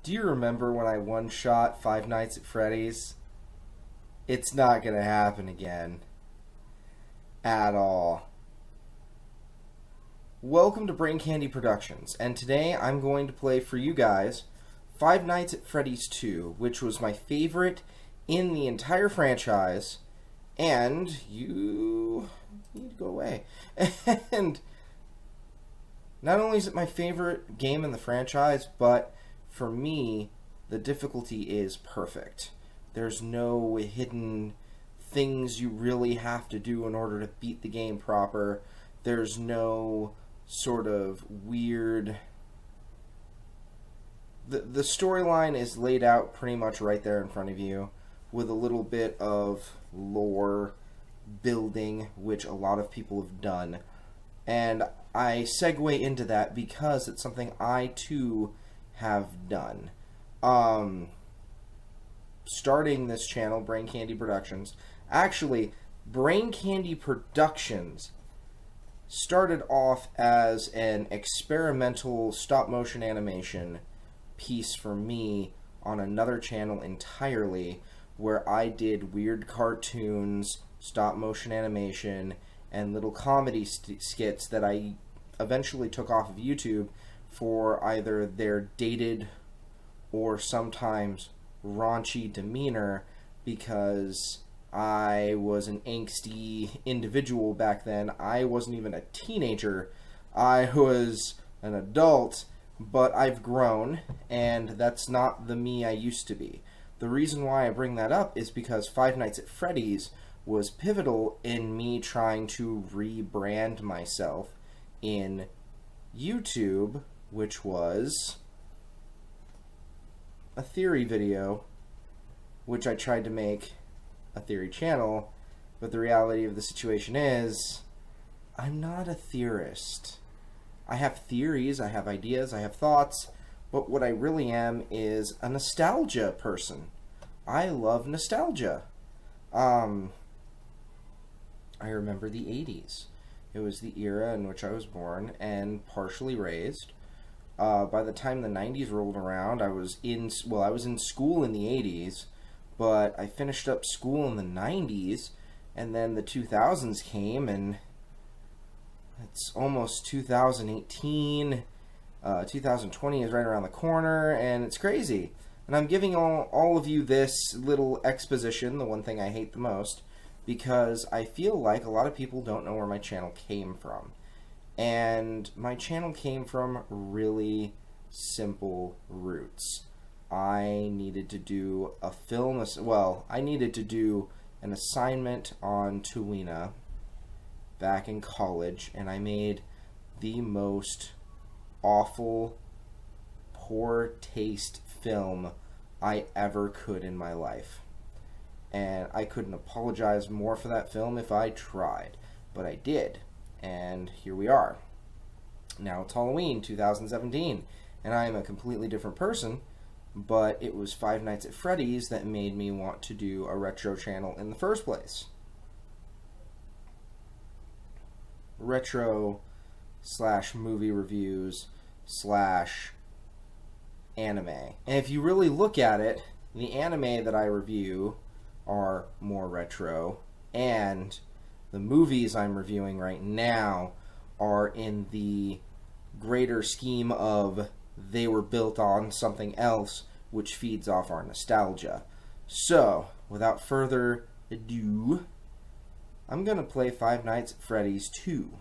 Do you remember when I one-shot Five Nights at Freddy's? It's not going to happen again. At all. Welcome to Brain Candy Productions, and today I'm going to play for you guys Five Nights at Freddy's 2, which was my favorite in the entire franchise, and you need to go away. And not only is it my favorite game in the franchise, but for me, the difficulty is perfect. There's no hidden things you really have to do in order to beat the game proper. There's no sort of weird... The storyline is laid out pretty much right there in front of you, with a little bit of lore building, which a lot of people have done. And I segue into that because it's something I, too, have done. Starting this channel, Brain Candy Productions. Actually, Brain Candy Productions started off as an experimental stop-motion animation piece for me on another channel entirely, where I did weird cartoons, stop-motion animation, and little comedy skits that I eventually took off of YouTube for either their dated or sometimes raunchy demeanor, because I was an angsty individual back then. I wasn't even a teenager. I was an adult, but I've grown, and that's not the me I used to be. The reason why I bring that up is because Five Nights at Freddy's was pivotal in me trying to rebrand myself in YouTube, which was a theory video, which I tried to make a theory channel, but the reality of the situation is I'm not a theorist. I have theories, I have ideas, I have thoughts, but what I really am is a nostalgia person. I love nostalgia. I remember the 80s. It was the era in which I was born and partially raised. By the time the 90s rolled around, I was in school in the 80s, but I finished up school in the 90s, and then the 2000s came, and it's almost 2018. 2020 is right around the corner, and it's crazy. And I'm giving all of you this little exposition, the one thing I hate the most, because I feel like a lot of people don't know where my channel came from. And my channel came from really simple roots. I needed to do a film, I needed to do an assignment on Tuwina back in college, and I made the most awful, poor taste film I ever could in my life. And I couldn't apologize more for that film if I tried, but I did. And here we are. Now it's Halloween 2017, and I am a completely different person, but it was Five Nights at Freddy's that made me want to do a retro channel in the first place. Retro / movie reviews / anime. And if you really look at it, the anime that I review are more retro, and the movies I'm reviewing right now are in the greater scheme of they were built on something else, which feeds off our nostalgia. So, without further ado, I'm going to play Five Nights at Freddy's 2.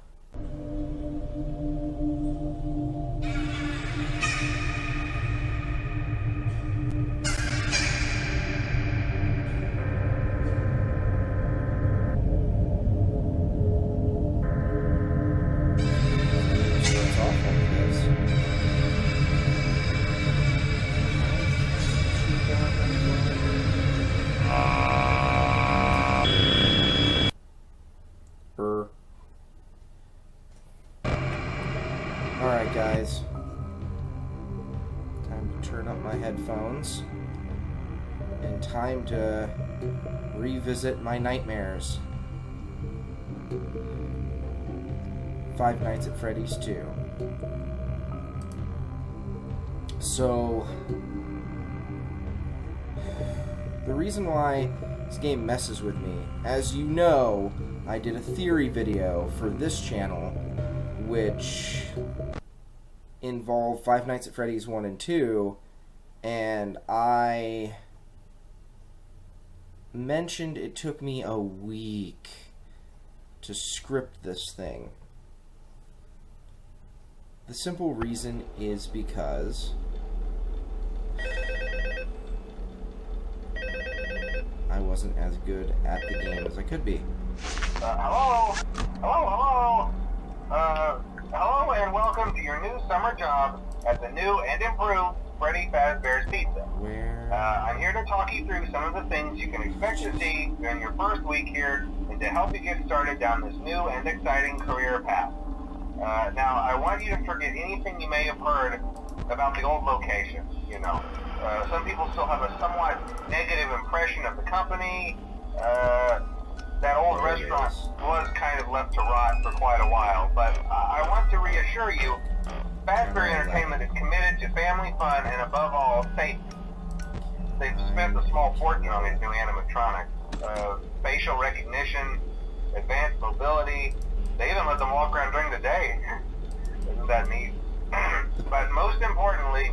Alright guys, time to turn up my headphones, and time to revisit my nightmares. Five Nights at Freddy's 2. So, The reason why this game messes with me, as you know, I did a theory video for this channel, which involved Five Nights at Freddy's 1 and 2, and I mentioned it took me a week to script this thing. The simple reason is because I wasn't as good at the game as I could be. Hello? Hello? Hello and welcome to your new summer job at the new and improved Freddy Fazbear's Pizza. Where? I'm here to talk you through some of the things you can expect to see during your first week here and to help you get started down this new and exciting career path. Now, I want you to forget anything you may have heard about the old location, you know. Some people still have a somewhat negative impression of the company. That old restaurant was kind of left to rot for quite a while, but I want to reassure you, Fazbear Entertainment is committed to family fun and above all, safety. They've spent a small fortune on these new animatronics. Facial recognition, advanced mobility, they even let them walk around during the day. Isn't that neat? But most importantly,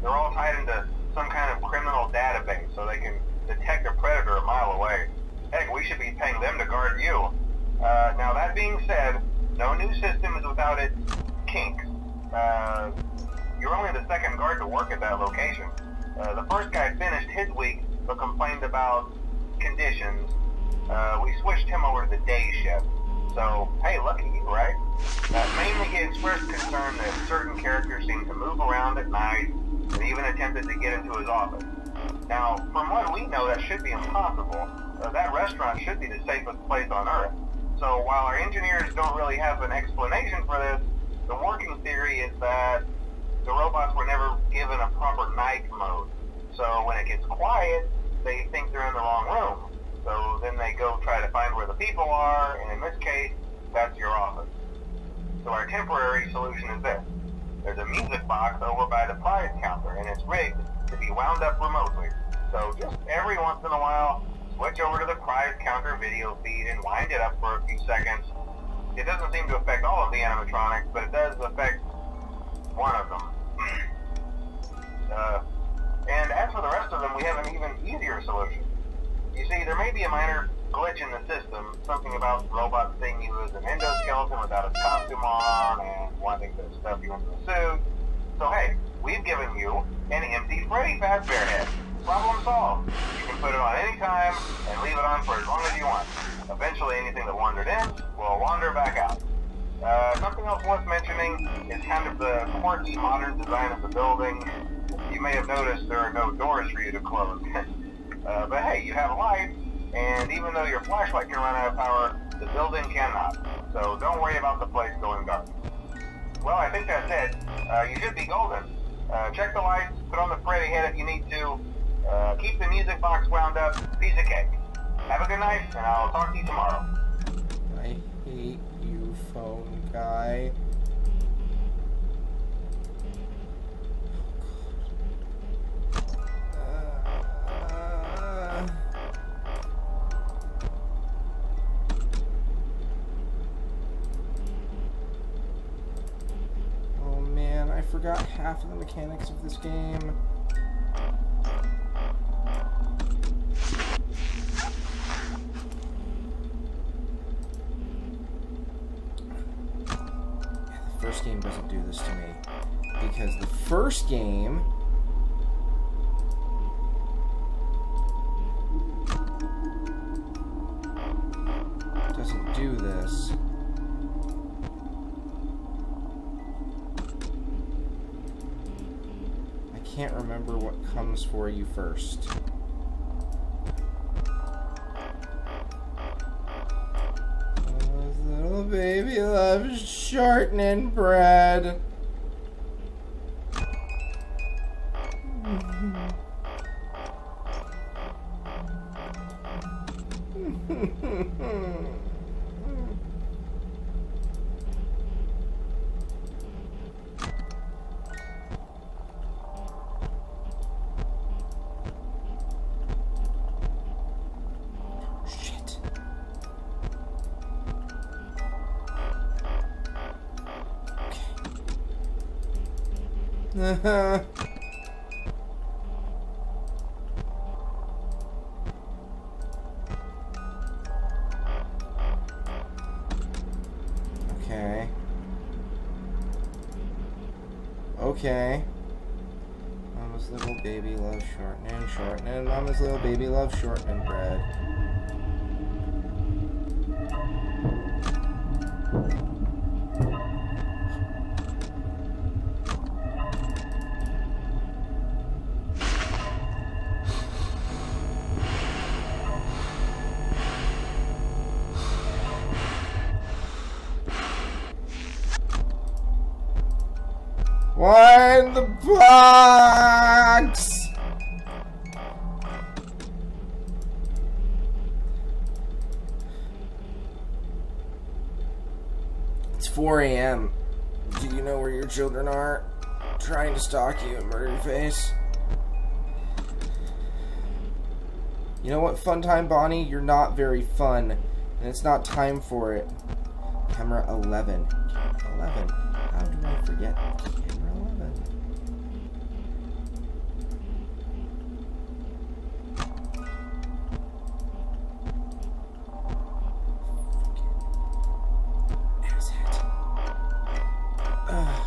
they're all tied into some kind of criminal database so they can detect a predator a mile away. Heck, we should be paying them to guard you. Now, that being said, no new system is without its kinks. You're only the second guard to work at that location. The first guy finished his week but complained about conditions. We switched him over to the day shift. So, hey, lucky you, right? Mainly he expressed concern that certain characters seem to move around at night and even attempted to get into his office. Now, from what we know, that should be impossible. That restaurant should be the safest place on Earth. So while our engineers don't really have an explanation for this, the working theory is that the robots were never given a proper night mode. So when it gets quiet, they think they're in the wrong room. So then they go try to find where the people are, and in this case, that's your office. So our temporary solution is this. There's a music box over by the prize counter, and it's rigged to be wound up remotely. So just every once in a while, switch over to the prize counter video feed and wind it up for a few seconds. It doesn't seem to affect all of the animatronics, but it does affect one of them. And as for the rest of them, we have an even easier solution. You see, there may be a minor glitch in the system, something about robots seeing you as an endoskeleton without a costume on and wanting to stuff you into the suit. So hey, we've given you an empty Freddy Fazbear head. Problem solved. You can put it on any time and leave it on for as long as you want. Eventually anything that wandered in will wander back out. Something else worth mentioning is kind of the quirky modern design of the building. You may have noticed there are no doors for you to close. But hey, you have lights, and even though your flashlight can run out of power, the building cannot. So don't worry about the place going dark. Well, I think that's it. You should be golden. Check the lights, put on the Freddy head if you need to. Keep the music box wound up. Piece of cake. Have a good night, and I'll talk to you tomorrow. I hate you, phone guy. Oh man, I forgot half of the mechanics of this game. The first game doesn't do this to me, because the first game doesn't do this. I can't remember what comes for you first. Little baby loves shortening bread. Okay. Okay. Mama's little baby loves shortening, shortening. Mama's little baby loves shortening bread. Wind the box! It's 4 a.m. Do you know where your children are? Trying to stalk you and murder your face? You know what, Fun Time Bonnie? You're not very fun. And it's not time for it. Camera 11. 11. How do I forget? Camera 11. Asset. Ah.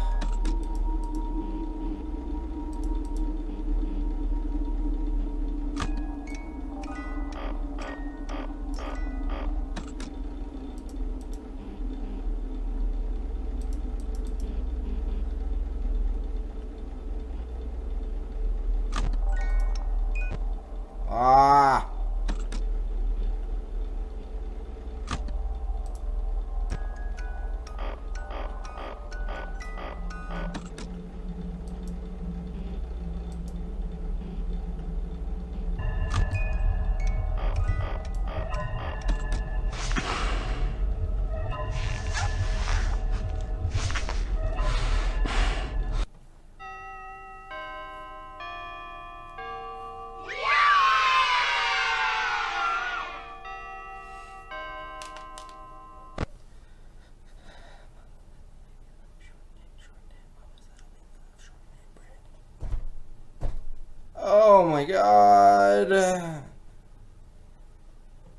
Oh my god.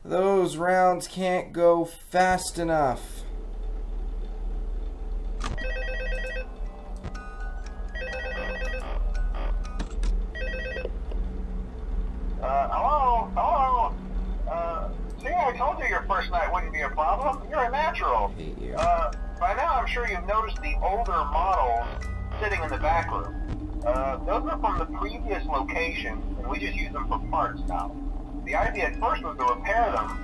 Those rounds can't go fast enough. Hello? Hello? See, I told you your first night wouldn't be a problem. You're a natural. Hate you. By now I'm sure you've noticed the older models sitting in the back room. Those are from the previous location, and we just use them for parts now. The idea at first was to repair them.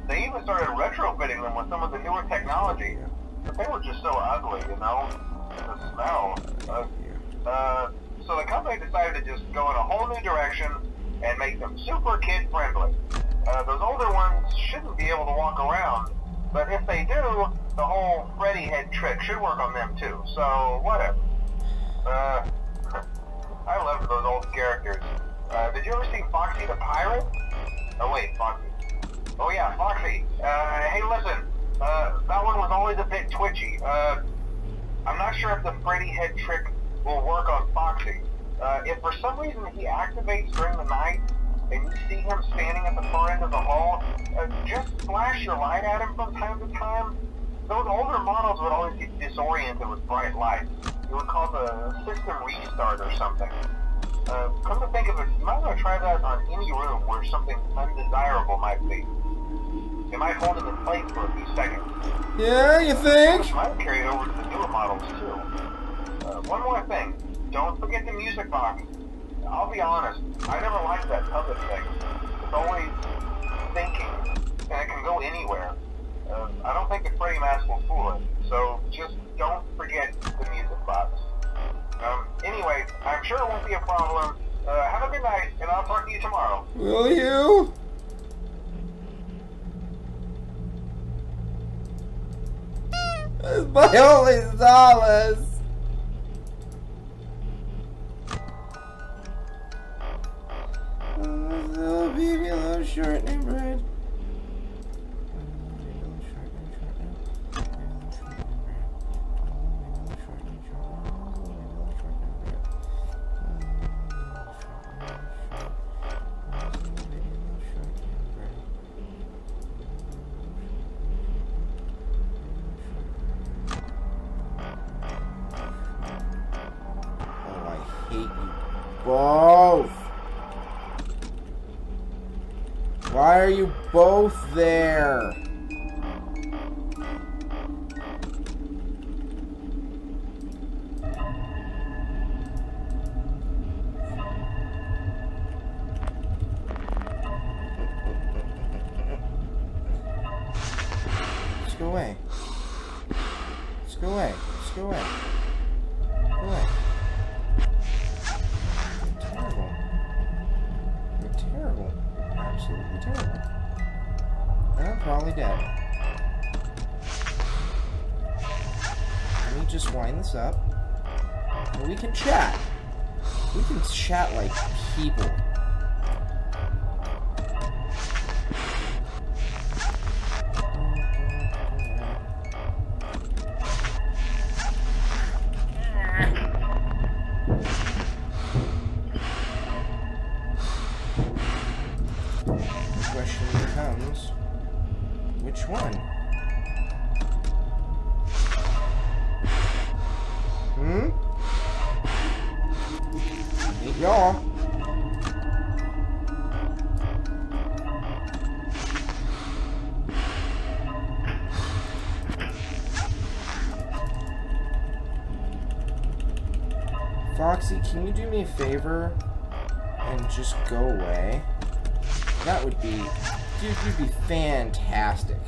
They even started retrofitting them with some of the newer technology. But they were just so ugly, you know? The smell. So the company decided to just go in a whole new direction and make them super kid-friendly. Those older ones shouldn't be able to walk around, but if they do, the whole Freddy head trick should work on them too, so whatever. I loved those old characters. Did you ever see Foxy the Pirate? Oh wait, Foxy. Oh yeah, Foxy. Hey listen, that one was always a bit twitchy. I'm not sure if the Freddy head trick will work on Foxy. If for some reason he activates during the night, and you see him standing at the far end of the hall, just flash your light at him from time to time. Those older models would always get disoriented with bright lights. It would cause a system restart or something. Come to think of it, you might want to try that on any room where something undesirable might be. It might hold him in place for a few seconds. Yeah, you think? This might carry over to the newer models too. One more thing, don't forget the music box. I'll be honest, I never liked that puppet thing. It's always thinking, and it can go anywhere. I don't think the Freddy mask will fool it, so just don't forget the music box. Anyway, I'm sure it won't be a problem. Have a good night, and I'll talk to you tomorrow. Will you? It's my only solace. Little baby loves shortening bread. both? Why are you both there? Just go away. Just go away. Just go away. Go away. You're terrible. You're terrible. Absolutely terrible. And I'm probably dead. Let me just wind this up. And we can chat. We can chat like people. Which one? Hate y'all. Foxy, can you do me a favor and just go away? That would be... Dude, you'd be fantastic.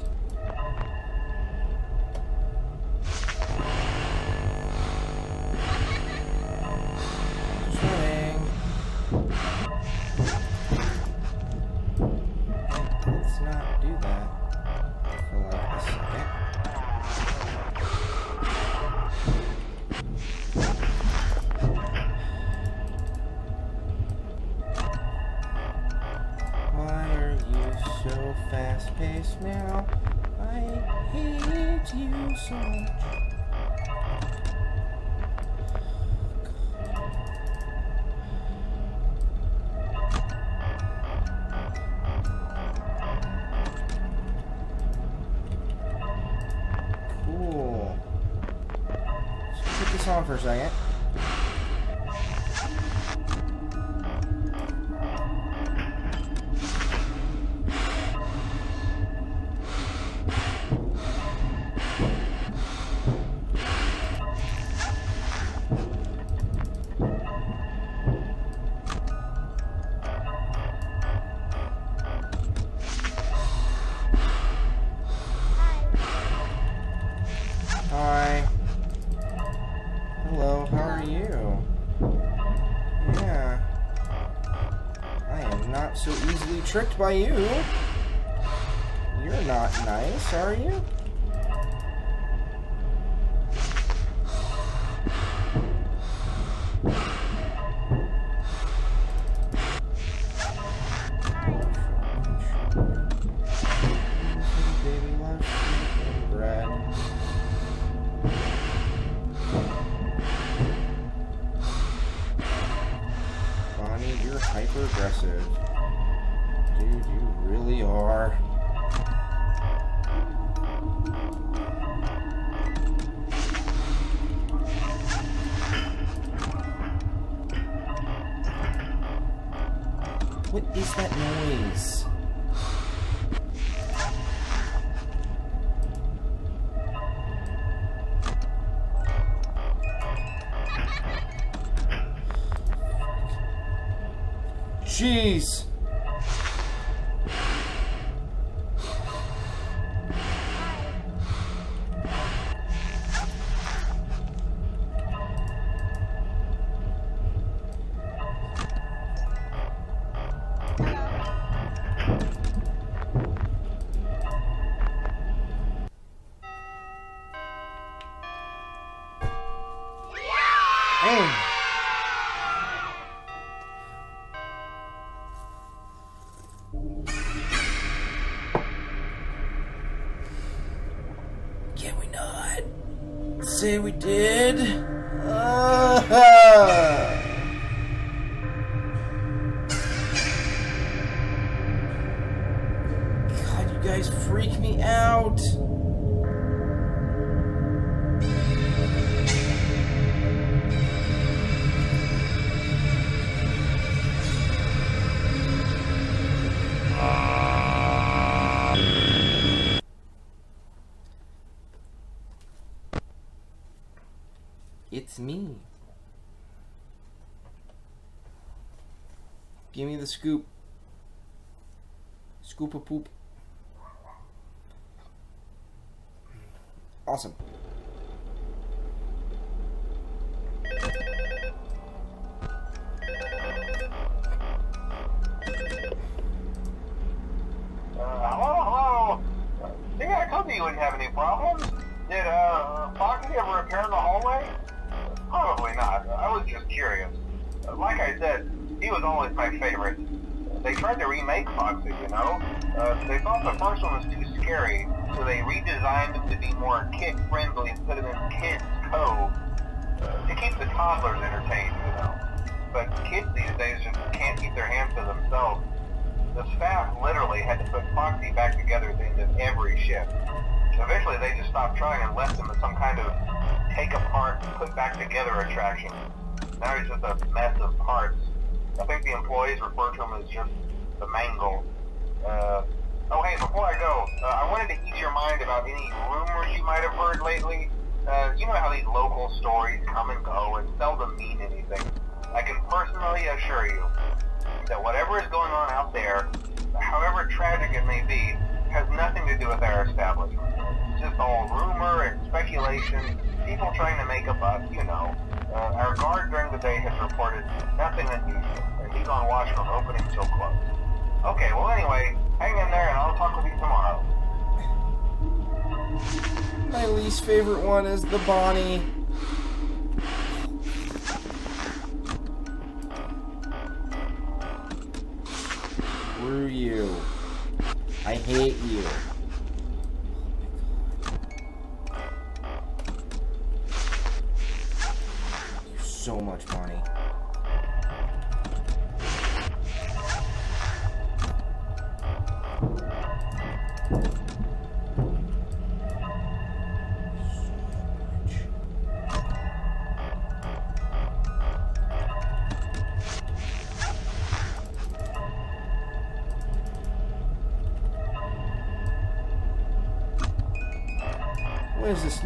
Just running. Let's not do that for like a second. So fast-paced now, I hate you so much. Cool. Let's put this on for a second. Hi. Hello, how are you? Yeah. I am not so easily tricked by you. You're not nice, are you? Baby loves bread. Bonnie, you're hyper-aggressive. Dude, you really are. What is that noise? Jeez. Can we not say we did? God, you guys freak me out. It's me. Give me the scoop. Scoop a poop. Awesome. Hello? See, I told you you wouldn't have any problems. Did, Foxy ever appear in the hallway? Probably not. I was just curious. Like I said, he was always my favorite. They tried to remake Foxy, you know? They thought the first one was too scary, so they redesigned him to be more kid-friendly and put him in Kids Cove to keep the toddlers entertained, you know? But kids these days just can't keep their hands to themselves. The staff literally had to put Foxy back together at the end of every shift. Eventually they just stopped trying and left him as some kind of take apart, put back together attraction. Now he's just a mess of parts. I think the employees refer to him as just the Mangle. Oh hey, before I go, I wanted to ease your mind about any rumors you might have heard lately. You know how these local stories come and go and seldom mean anything. I can personally assure you that whatever is going on out there, however tragic it may be, has nothing to do with our establishment. It's just all rumor and speculation, people trying to make a buck, you know. Our guard during the day has reported nothing unusual, and he's on watch from opening till close. Okay, well anyway, hang in there and I'll talk with you tomorrow. My least favorite one is the Bonnie. Screw you. I hate you. You're so much, Bonnie. What is this?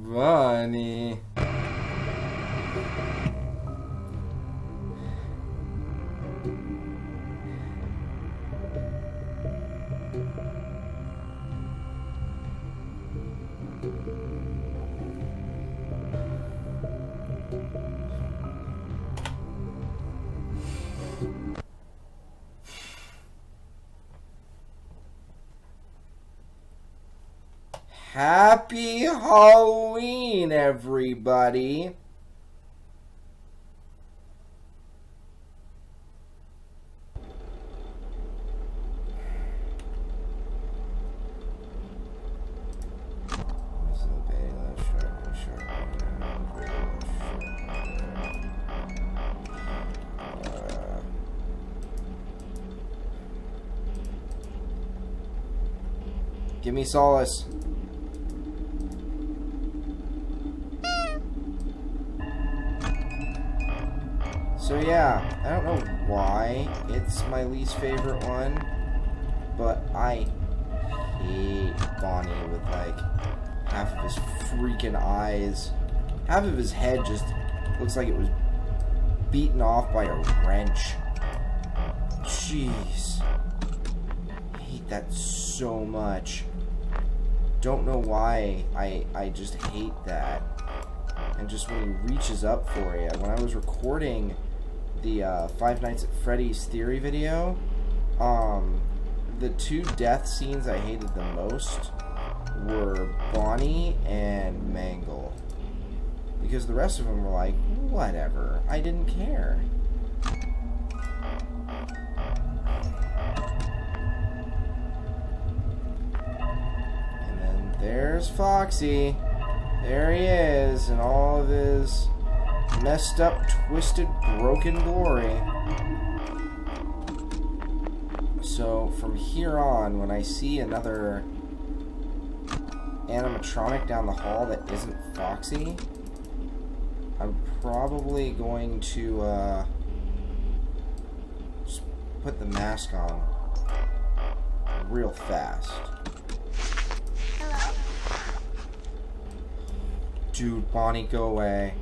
Bonnie. Happy Halloween, everybody. Give me solace. So yeah, I don't know why it's my least favorite one, but I hate Bonnie with like half of his freaking eyes. Half of his head just looks like it was beaten off by a wrench. Jeez. I hate that so much. Don't know why I just hate that. And just when he reaches up for you. When I was recording the Five Nights at Freddy's theory video, the two death scenes I hated the most were Bonnie and Mangle. Because the rest of them were like, whatever, I didn't care. And then there's Foxy. There he is, in all of his messed up, twisted, broken glory. So from here on, when I see another animatronic down the hall that isn't Foxy, I'm probably going to just put the mask on real fast. Hello. Dude, Bonnie, go away.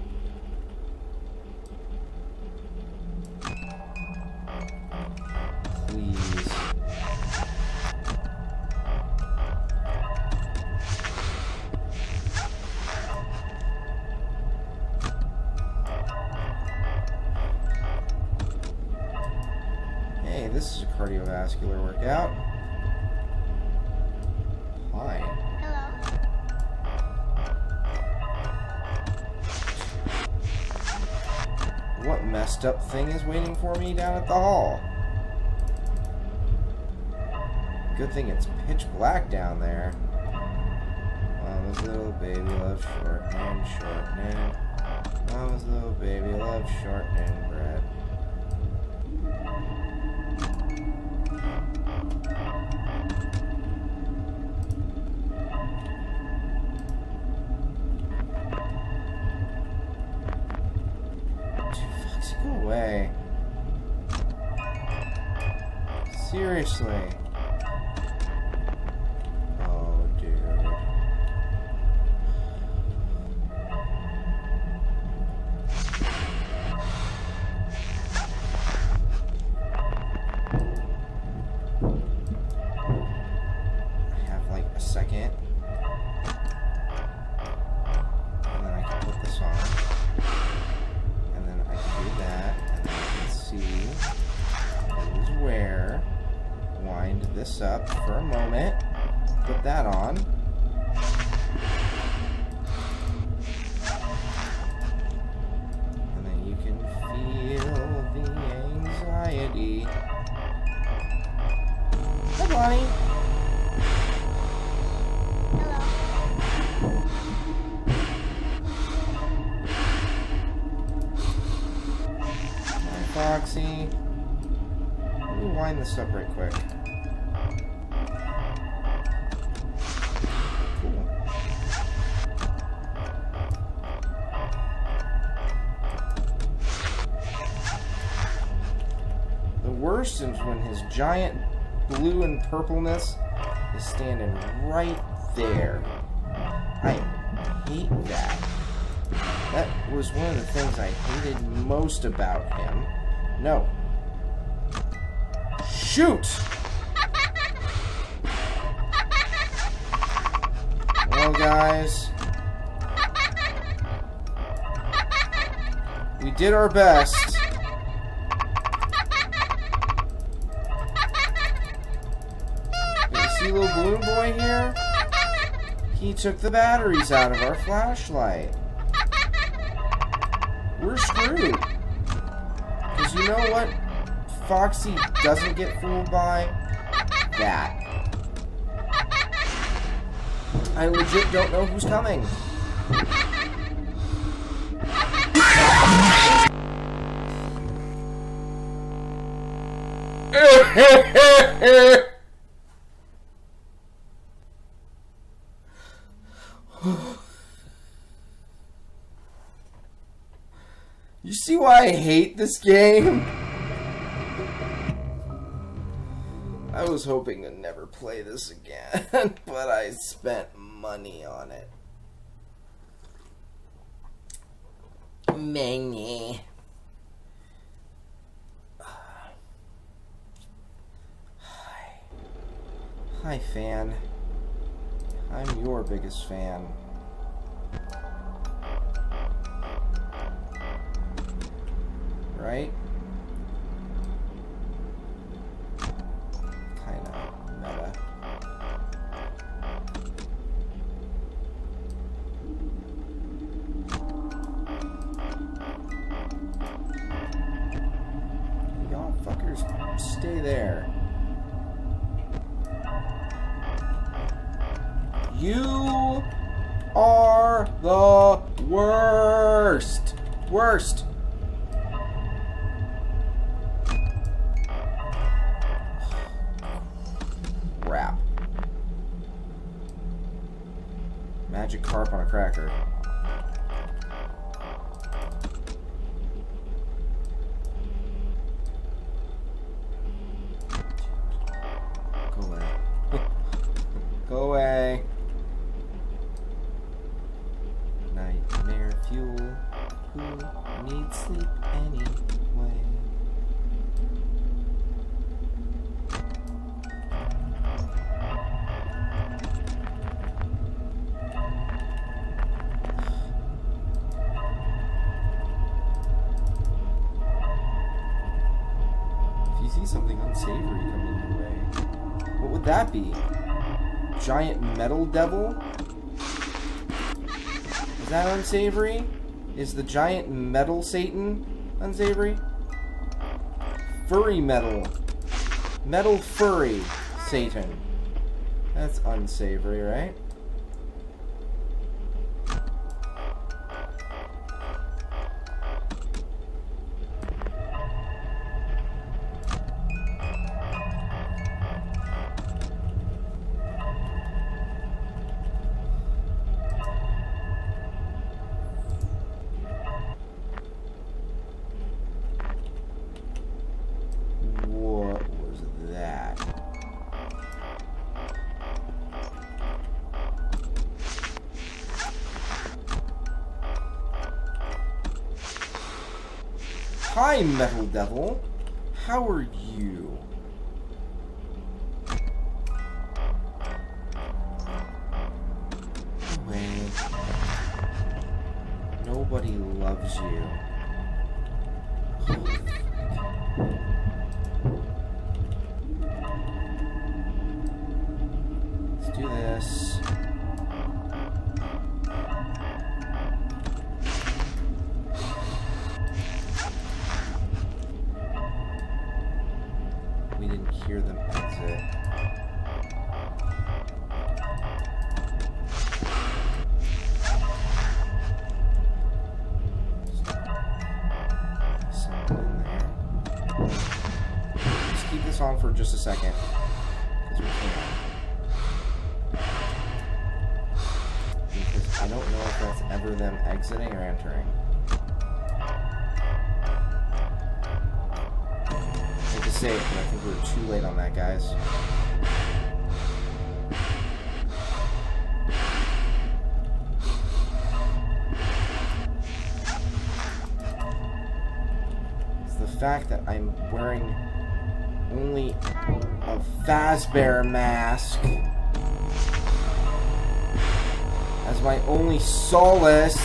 Please. Hey, this is a cardiovascular workout. Fine. Hello. What messed up thing is waiting for me down at the hall? Good thing it's pitch black down there. Mama's little baby loves shortening, shortening. Mama's little baby loves shortening bread. Go away. Seriously. Oh, dude. I have like a second. And then I can put this on. That, and then I can see who's where. Wind this up for a moment. Put that on. And then you can feel the anxiety. Hi, Bonnie. Foxy. Let me wind this up right quick. Cool. The worst is when his giant blue and purpleness is standing right there. I hate that. That was one of the things I hated most about him. No. Shoot! Well, guys. We did our best. But you see little balloon boy here? He took the batteries out of our flashlight. We're screwed. Because you know what Foxy doesn't get fooled by? That. I legit don't know who's coming. You see why I hate this game? I was hoping to never play this again, but I spent money on it. Money. Hi, fan. I'm your biggest fan. Right? Kinda meta. Y'all fuckers stay there. You are the worst. Worst. Magic carp on a cracker. Go away. Go away. Nightmare fuel. Who needs sleep anyway? If you see something unsavory coming your way, what would that be? Giant metal devil? Is that unsavory? Is the giant metal Satan unsavory? Furry metal. Metal furry Satan. That's unsavory, right? Hi, Metal Devil. How are you? Away. Nobody loves you. Let's do this. We didn't hear them exit. Something in there. Let's keep this on for just a second. Because we can. Because I don't know if that's ever them exiting or entering. Safe, but I think we were too late on that, guys. It's the fact that I'm wearing only a Fazbear mask as my only solace.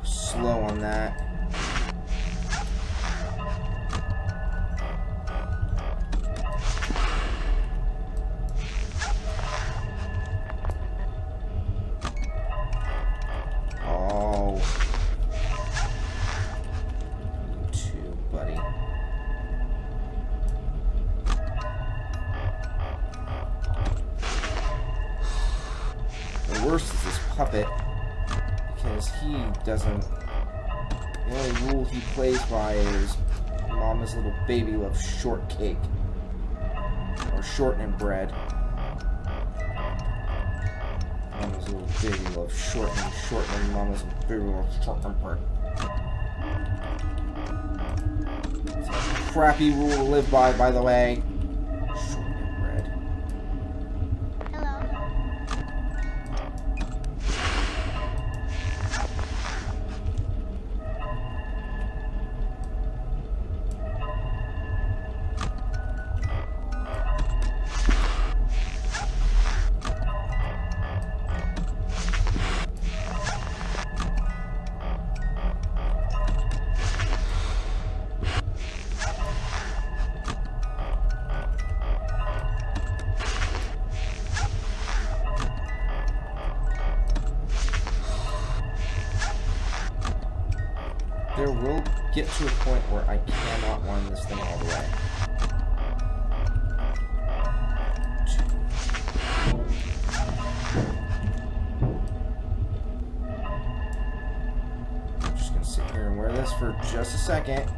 Slow on that. Oh. You too, buddy. The worst is this puppet, because he doesn't. The only rule he plays by is Mama's little baby loves shortcake. Or shortening bread. Mama's little baby loves shortening. Mama's little baby loves shortening bread. It's a crappy rule to live by the way. Shortening bread. Hello. there will get to a point where I cannot wind this thing all the way. I'm just gonna sit here and wear this for just a second.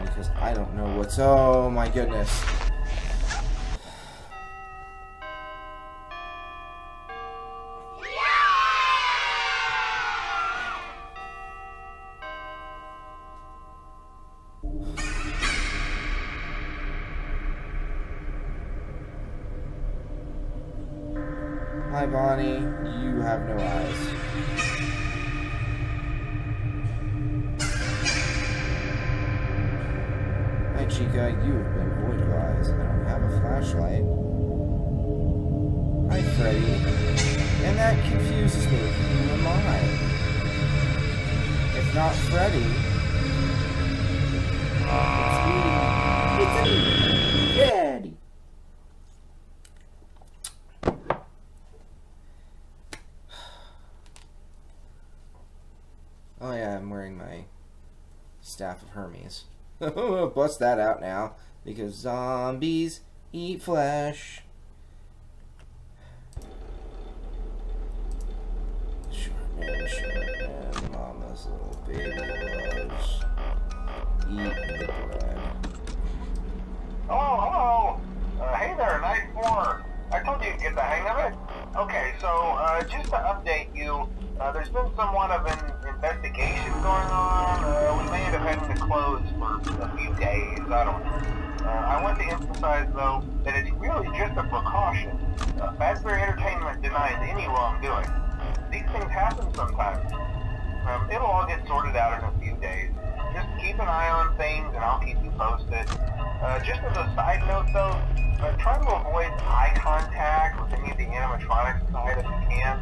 Because I don't know what's... Oh my goodness. Hi Bonnie, you have no eyes. Hi Chica, you have been void of eyes. I don't have a flashlight. Hi Freddy. And that confuses me. Who am I? If not Freddy, it's me, Freddy. Oh yeah, I'm wearing my Staff of Hermes. Bust that out now, because zombies eat flesh. Short man, mama's little baby loves eating the bread. Hello. Hey there, Night 4. I told you to get the hang of it. Okay, so just to update you, there's been somewhat of an investigation going on. We may end up having to close for a few days. I don't know. I want to emphasize, though, that it's really just a precaution. Fazbear Entertainment denies any wrongdoing. These things happen sometimes. It'll all get sorted out in a few days. Just keep an eye on things, and I'll keep you posted. Just as a side note, though, try to avoid eye contact with any of the animatronics side if you can.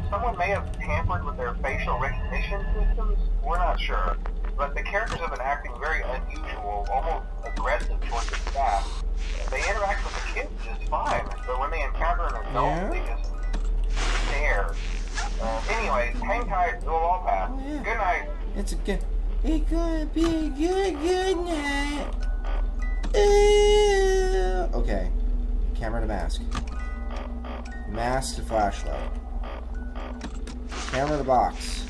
Someone may have tampered with their facial recognition systems. We're not sure. But the characters have been acting very unusual, almost aggressive towards the staff. They interact with the kids just fine, but when they encounter an adult, they just stare. Anyways, hang tight, it'll all pass. Oh, yeah. Good night. It's gonna be a good night. Okay. Camera to mask. Mask to flashlight. Camera to box.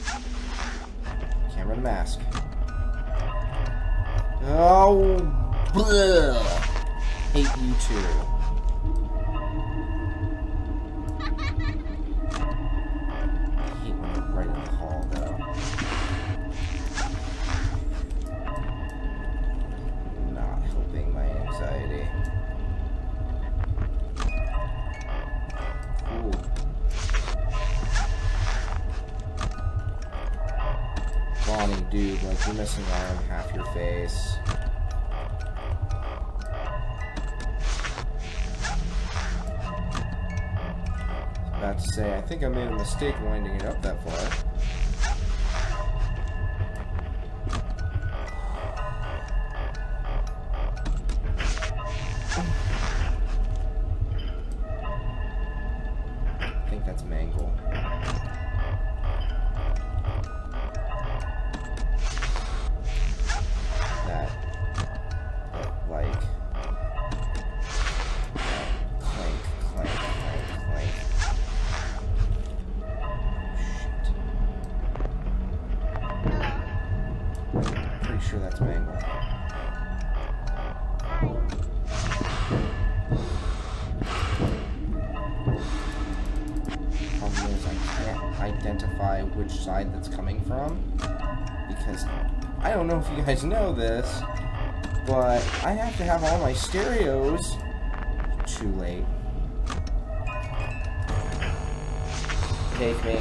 Camera to mask. Oh, bleh. Hate you too. I hate when they're right in the hall, though. Not helping my anxiety. Ooh. Bonnie, dude, like you're missing out on half your face. I was about to say, I think I made a mistake winding it up that far. I think that's Mangle. Sure that's Mangle. Problem is I identify which side that's coming from. Because I don't know if you guys know this, but I have to have all my stereos. Too late. Take me.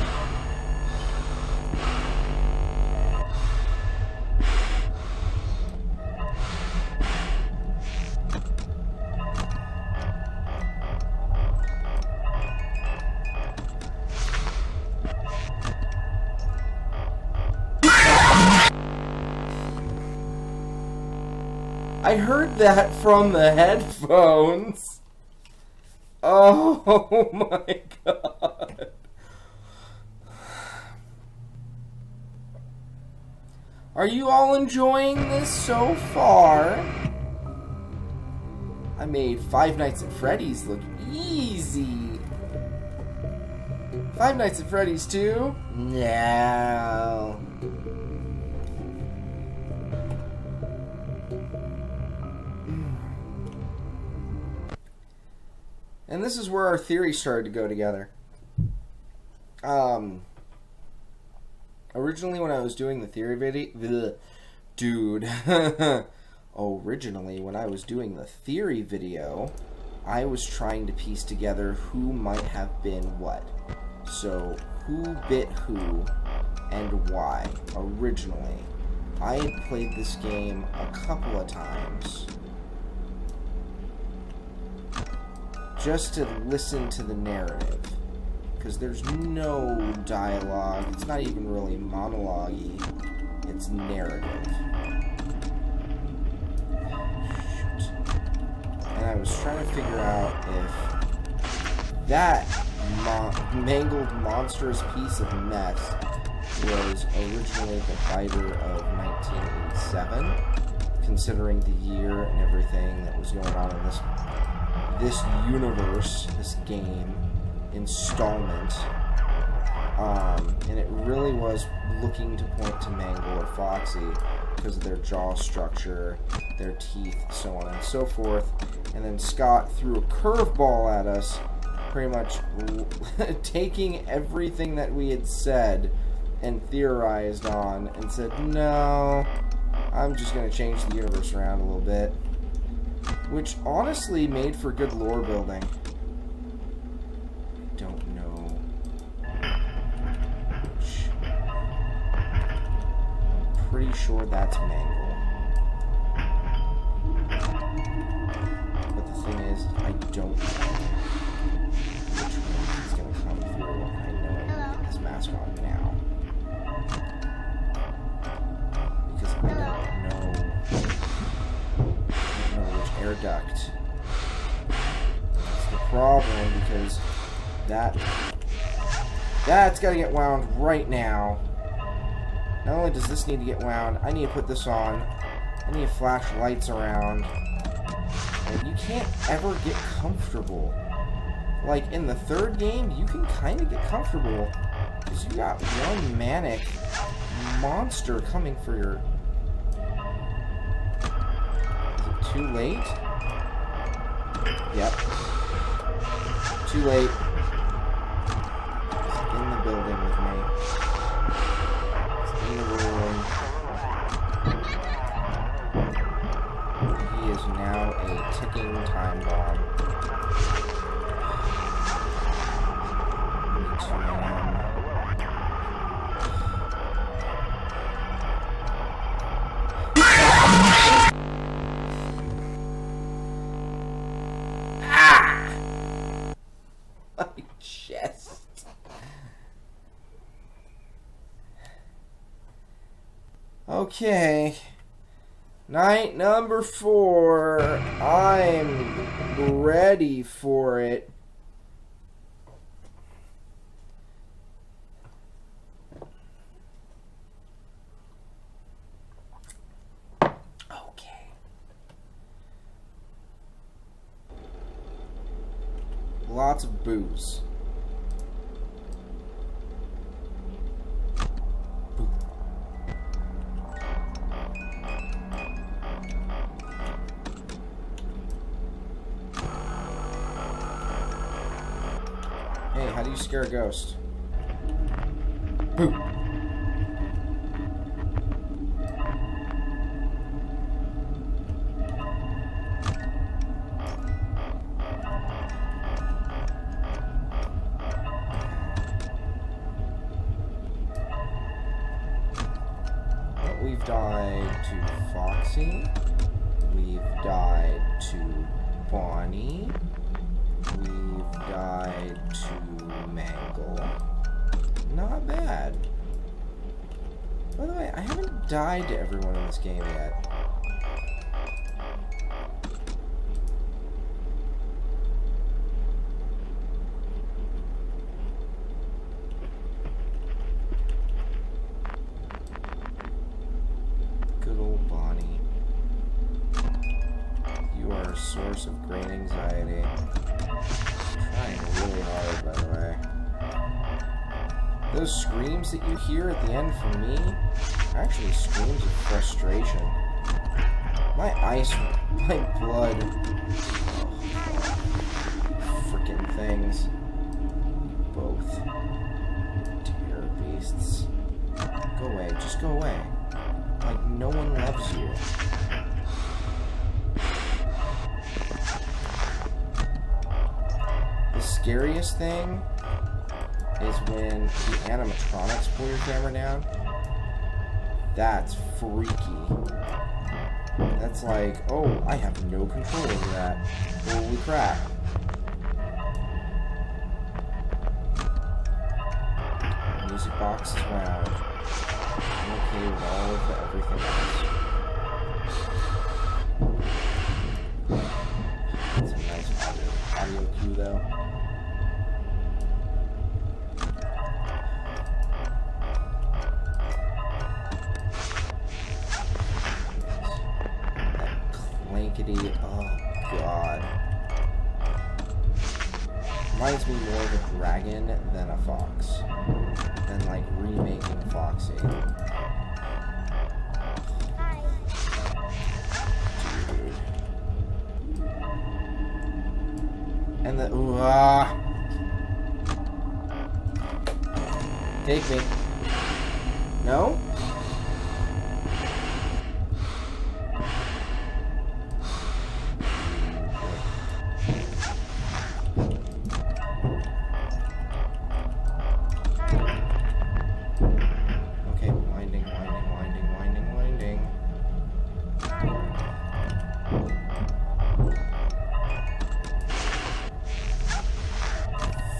I heard that from the headphones. Oh my god. Are you all enjoying this so far? I made Five Nights at Freddy's look easy. Five Nights at Freddy's 2? No. And this is where our theories started to go together. Originally when I was doing the theory video... Dude. Originally when I was doing the theory video, I was trying to piece together who might have been what. So, who bit who and why, originally. I had played this game a couple of times. Just to listen to the narrative, because there's no dialogue. It's not even really monologue-y. It's narrative. Shoot. And I was trying to figure out if that mangled monstrous piece of mess was originally the biter of 1987, considering the year and everything that was going on in this universe, this game, installment, and it really was looking to point to Mangle or Foxy because of their jaw structure, their teeth, so on and so forth. And then Scott threw a curveball at us, pretty much taking everything that we had said and theorized on and said, no, I'm just going to change the universe around a little bit. Which honestly made for good lore building. I don't know. I'm pretty sure that's Mangle. But the thing is, I don't know which one is going to come through, and I know I need to get his mask on now. Because I don't know air duct. That's the problem, because that's got to get wound right now. Not only does this need to get wound, I need to put this on. I need to flash lights around. And you can't ever get comfortable. Like in the third game, you can kind of get comfortable because you got one manic monster coming for your... Too late? Yep. Too late. He's in the building with me. He's in the room. He is now a ticking time bomb. Me too, man. Okay, night number 4, I'm ready for it. Okay. Lots of booze. Hey, how do you scare a ghost? Boo! We've died to Foxy. We've died to Bonnie. We've died to Mangle. Not bad. By the way, I haven't died to everyone in this game yet. Good old Bonnie. You are a source of great anxiety. Trying really hard, by the way. Those screams that you hear at the end from me are actually screams of frustration. My ice, my blood. Freaking things. Both. Terror beasts. Go away, just go away. Like, no one loves you. The scariest thing is when the animatronics pull your camera down. That's freaky. That's like, oh, I have no control over that. Holy crap. The music box is loud. I'm okay with all of everything else. That's a nice audio cue, though. Oh god. Reminds me more of a dragon than a fox. Than like remaking Foxy. Dude. And the take me. No?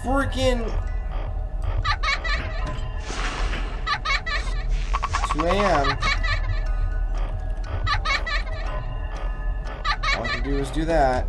Freaking 2 a.m. All I can do is do that.